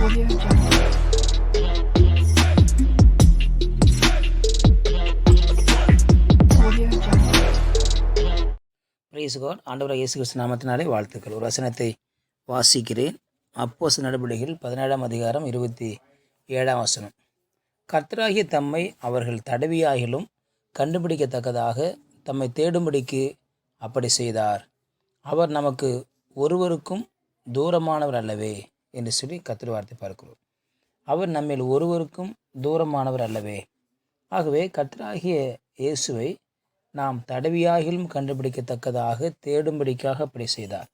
Audio Jungle. Audio Jungle. Praise God. ஆண்டவராகிய இயேசு கிறிஸ்து நாமத்தினாலே வாழ்த்துக்கள். ஒரு வசனத்தை வாசிக்கிறேன். அப்போஸ்தலர் நடபடிகள் 17ஆம் அதிகாரம் 27ஆம் வசனம். கர்த்தராகிய தம்மை அவர்கள் தடவியாகிலும் கண்டுபிடிக்கத்தக்கதாக தம்மை தேடும்படிக்கு அப்படி செய்தார். அவர் நமக்கு ஒருவருக்கும் தூரமானவர் அல்லவே என்று சொல்லி கர்த்தர் வார்த்தை பார்க்கிறோம். அவர் நம்மில் ஒருவருக்கும் தூரமானவர் அல்லவே. ஆகவே கர்த்தராகிய இயேசுவை நாம் தடவியாகிலும் கண்டுபிடிக்கத்தக்கதாக தேடும்படிக்காக அப்படி செய்தார்.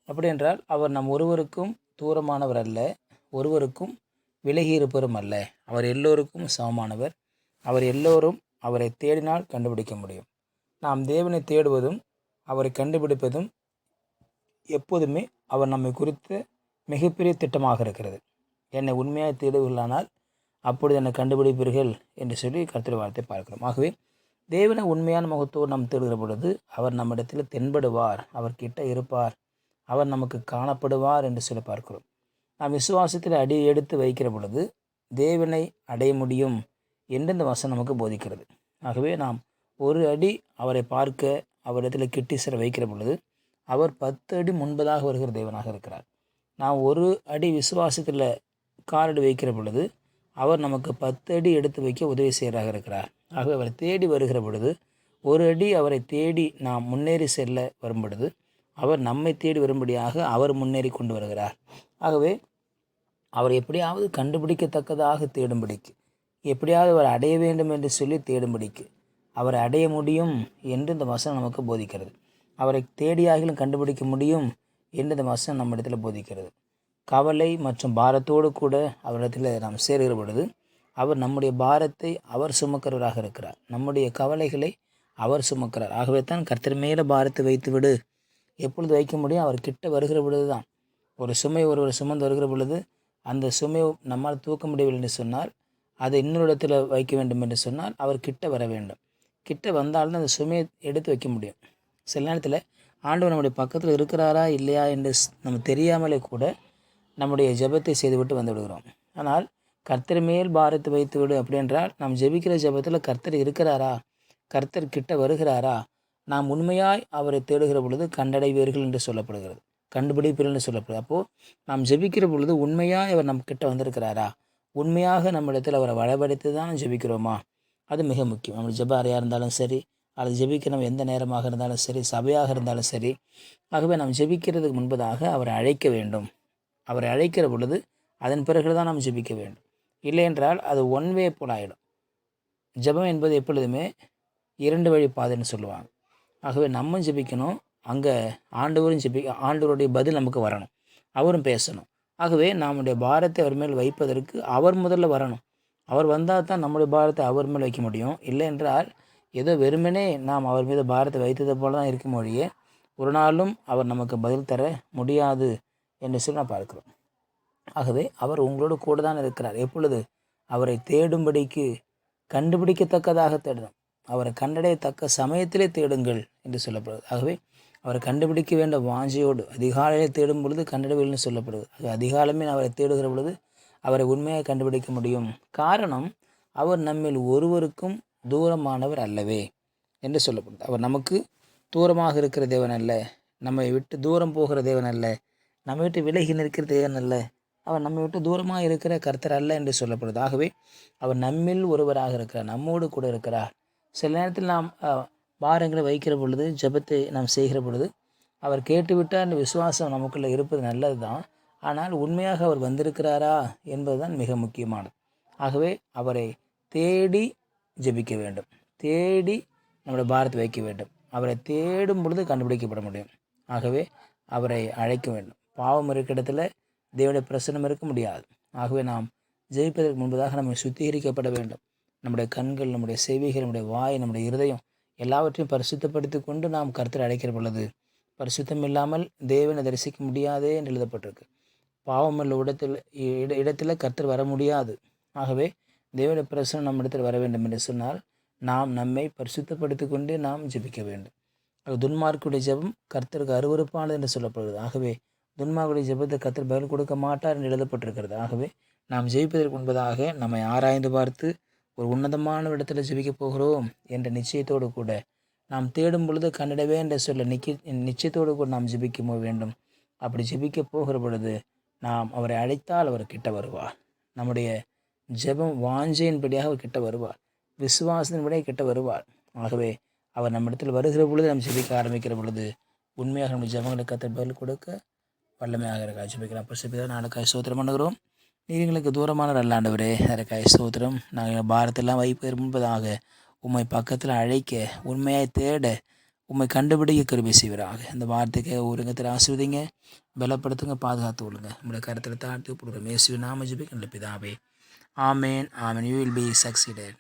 அப்படி என்றால் அவர் நம் ஒருவருக்கும் தூரமானவர் அல்ல, ஒருவருக்கும் விலகி இருப்பவரும் அல்ல. அவர் எல்லோருக்கும் சமமானவர். அவர் எல்லோரும் அவரை தேடினால் கண்டுபிடிக்க முடியும். நாம் தேவனை தேடுவதும் அவரை கண்டுபிடிப்பதும் எப்போதுமே அவர் நம்மை குறித்த மிகப்பெரிய திட்டமாக இருக்கிறது. என்னை உண்மையாக தேடுவீர்களானால் அப்பொழுது என்னை கண்டுபிடிப்பீர்கள் என்று சொல்லி கர்த்தர் வார்த்தை பார்க்கிறோம். ஆகவே தேவனை உண்மையான முகத்தோடு நாம் தேடுகிற பொழுது அவர் நம்மிடத்தில் தென்படுவார், அவர் கிட்ட இருப்பார், அவர் நமக்கு காணப்படுவார் என்று சொல்லி பார்க்கிறோம். நாம் விசுவாசத்தில் அடி எடுத்து வைக்கிற பொழுது தேவனை அடைய முடியும் என்று இந்த வசனம் நமக்கு போதிக்கிறது. ஆகவே நாம் ஒரு அடி அவரை பார்க்க அவரிடத்தில் கிட்டி சிற வைக்கிற பொழுது அவர் 10 அடி முன்பதாக வருகிற தேவனாக இருக்கிறார். நாம் ஒரு அடி விசுவாசத்தில் காலடி வைக்கிற பொழுது அவர் நமக்கு 10 அடி எடுத்து வைக்க உதவி செய்கிறாக இருக்கிறார். ஆகவே அவரை தேடி வருகிற பொழுது ஒரு அடி அவரை தேடி நாம் முன்னேறி செல்ல வரும் பொழுது அவர் நம்மை தேடி வரும்படியாக அவர் முன்னேறி கொண்டு வருகிறார். ஆகவே அவர் எப்படியாவது கண்டுபிடிக்கத்தக்கதாக தேடும்படிக்கு, எப்படியாவது அவர் அடைய வேண்டும் என்று சொல்லி தேடும்படிக்கு, அவரை அடைய முடியும் என்று இந்த வசனம் நமக்கு போதிக்கிறது. அவரை தேடியாகிலும் கண்டுபிடிக்க முடியும் என்று இந்த வசனம் நம்ம இடத்துல போதிக்கிறது. கவலை மற்றும் பாரத்தோடு கூட அவரிடத்தில் நாம் சேருகிற பொழுது அவர் நம்முடைய பாரத்தை அவர் சுமக்கிறவராக இருக்கிறார். நம்முடைய கவலைகளை அவர் சுமக்கிறார். ஆகவே தான் கர்த்தர் மேலே பாரத்தை வைத்து விடு. எப்பொழுது வைக்க முடியும்? அவர் கிட்ட வருகிற பொழுது தான். ஒரு சுமை ஒருவர் சுமந்து வருகிற பொழுது அந்த சுமை நம்மால் தூக்க முடியவில்லை என்று சொன்னால், அதை இன்னொரு இடத்துல வைக்க வேண்டும் என்று சொன்னால் அவர் கிட்ட வர வேண்டும். கிட்ட வந்தால்தான் அந்த சுமையை எடுத்து வைக்க முடியும். சில நேரத்தில் ஆண்டவர் நம்முடைய பக்கத்தில் இருக்கிறாரா இல்லையா என்று நம்ம தெரியாமலே கூட நம்முடைய ஜெபத்தை செய்துவிட்டு வந்து விடுகிறோம். ஆனால் கர்த்தர் மேல் பாரத்தை வைத்து விடு அப்படி என்றால் நாம் ஜெபிக்கிற ஜெபத்தில் கர்த்தர் இருக்கிறாரா, கர்த்தர் கிட்ட வருகிறாரா, நாம் உண்மையாய் அவரை தேடுகிற பொழுது கண்டடைவீர்கள் என்று சொல்லப்படுகிறது, கண்டுபிடிப்பீர்கள் என்று சொல்லப்படுகிறது. அப்போது நாம் ஜெபிக்கிற பொழுது உண்மையாய் அவர் நம் கிட்ட வந்திருக்கிறாரா, உண்மையாக நம்மிடத்தில் அவரை வளப்படுத்தி தான் ஜெபிக்கிறோமா, அது மிக முக்கியம். நம்ம ஜெப அறையாக இருந்தாலும் சரி, அல்லது ஜெபிக்க நம்ம எந்த நேரமாக இருந்தாலும் சரி, சபையாக இருந்தாலும் சரி. ஆகவே நாம் ஜெபிக்கிறதுக்கு முன்பதாக அவரை அழைக்க வேண்டும். அவரை அழைக்கிற பொழுது அதன் பிறகு தான் நாம் ஜெபிக்க வேண்டும். இல்லை என்றால் அது ஒன் வே போல் ஆகிடும். ஜெபம் என்பது எப்பொழுதுமே 2 வழி பாதைன்னு சொல்லுவாங்க. ஆகவே நம்ம ஜெபிக்கணும், அங்கே ஆண்டவரும் ஆண்டவருடைய பதில் நமக்கு வரணும், அவரும் பேசணும். ஆகவே நம்முடைய பாரத்தை அவர் மேல் வைப்பதற்கு அவர் முதல்ல வரணும். அவர் வந்தால் தான் நம்முடைய பாரத்தை அவர் மேல் வைக்க முடியும். இல்லை என்றால் ஏதோ வெறுமனே நாம் அவர் மீது பாரத்தை வைத்தது போல தான் இருக்கும் மொழியே ஒரு நாளும் அவர் நமக்கு பதில் தர முடியாது என்று சொல்லி நான் பார்க்கிறோம். ஆகவே அவர் உங்களோடு கூட தான் இருக்கிறார். எப்பொழுது? அவரை தேடும்படிக்கு, கண்டுபிடிக்கத்தக்கதாக தேடணும். அவரை கண்டடையத்தக்க சமயத்திலே தேடுங்கள் என்று சொல்லப்படுது. ஆகவே அவரை கண்டுபிடிக்க வேண்டிய வாஞ்சையோடு அதிகாலையிலே தேடும் பொழுது கண்டடைவில்னு சொல்லப்படுது. அது அதிகாலமே அவரை தேடுகிற பொழுது அவரை உண்மையாக கண்டுபிடிக்க முடியும். காரணம், அவர் நம்மில் ஒருவருக்கும் தூரமானவர் அல்லவே என்று சொல்லப்படுது. அவர் நமக்கு தூரமாக இருக்கிற தேவன் அல்ல, நம்மை விட்டு தூரம் போகிற தேவன் அல்ல, நம்மை விட்டு விலகி நிற்கிற தேவன் அல்ல, அவர் நம்மை விட்டு தூரமாக இருக்கிற கர்த்தர் அல்ல என்று சொல்லப்படுது. ஆகவே அவர் நம்மில் ஒருவராக இருக்கிறார், நம்மோடு கூட இருக்கிறார். சில நேரத்தில் நாம் பாரங்களை வைக்கிற பொழுது, ஜெபத்தை நாம் செய்கிற பொழுது அவர் கேட்டுவிட்டால் அந்த விசுவாசம் நமக்குள்ளே இருப்பது நல்லது தான். ஆனால் உண்மையாக அவர் வந்திருக்கிறாரா என்பது தான் மிக முக்கியமானது. ஆகவே அவரை தேடி ஜெபிக்க வேண்டும், தேடி நம்முடைய பாரத்தை வைக்க வேண்டும். அவரை தேடும் பொழுது கண்டுபிடிக்கப்பட முடியும். ஆகவே அவரை அழைக்க வேண்டும். பாவம் இருக்கிற இடத்துல தேவனுடைய பிரசன்னம் இருக்க முடியாது. ஆகவே நாம் ஜெயிப்பதற்கு முன்பதாக நம்ம சுத்திகரிக்கப்பட வேண்டும். நம்முடைய கண்கள், நம்முடைய செவிகள், நம்முடைய வாய், நம்முடைய இருதயம் எல்லாவற்றையும் பரிசுத்தப்படுத்தி கொண்டு நாம் கர்த்தரை அழைக்கிற பொழுது, பரிசுத்தம் இல்லாமல் தேவனை தரிசிக்க முடியாதே என்று எழுதப்பட்டிருக்கு. பாவமுள்ள இடத்தில் கர்த்தர் வர முடியாது. ஆகவே தேவனுடைய பிரசன்னம் நம்ம இடத்தில் வர வேண்டும் என்று சொன்னால் நாம் நம்மை பரிசுத்தப்படுத்தி கொண்டு நாம் ஜெபிக்க வேண்டும். துன்மார்க்குடைய ஜெபம் கர்த்தருக்கு அருவருப்பானது என்று சொல்லப்படுகிறது. ஆகவே துன்மார்க்கருடைய ஜெபத்தை கர்த்தர் பதில் கொடுக்க மாட்டார் என்று எழுதப்பட்டிருக்கிறது. ஆகவே நாம் ஜெபிப்பதற்கு முன்பதாக நம்மை ஆராய்ந்து பார்த்து ஒரு உன்னதமான இடத்துல ஜெபிக்கப் போகிறோம் என்ற நிச்சயத்தோடு கூட நாம் தேடும் பொழுது கண்டிடவே என்ற சொல்ல நிச்சயத்தோடு கூட நாம் ஜெபிக்க வேண்டும். அப்படி ஜெபிக்க போகிற பொழுது நாம் அவரை அழைத்தால் அவர் கிட்ட வருவார். நம்முடைய ஜெபம் வாஞ்சையின்படியாக அவர் கிட்ட வருவார், விசுவாசத்தின்படியாக கிட்ட வருவார். ஆகவே அவர் நம்மிடத்தில் வருகிற பொழுது நாம் ஜெபிக்க ஆரம்பிக்கிற பொழுது உண்மையாக நம்முடைய ஜெபங்களுக்கு கர்த்தர் பதில் கொடுக்க வல்லமையாக இருக்கா. ஜெபிக்கலாம். அப்போ நாளுக்காக ஸ்தோத்திரம் பண்ணுகிறோம். நீர் எங்களுக்கு தூரமான நல்ல ஆண்டவரே, அதற்காக ஸ்தோத்திரம். நாங்கள் பாரத்தெல்லாம் வைப்பதற்கு முன்பதாக உம்மை பக்கத்தில் அழைக்க, உண்மையாய் தேட, உம்மை கண்டுபிடிக்க கிருபை செய்வீராக. இந்த வார்த்தைக்கு ஒருங்கத்தில் ஆசிர்வதிங்க, பலப்படுத்துங்க, பாதுகாத்து கொள்ளுங்க. உங்களுடைய கருத்தில் தாழ்த்தி கொடுக்குறோம். இயேசுவின் நாம ஜெபிக்கிறோம் பிதாவே. ஆமேன், ஆமேன். You will be succeeded.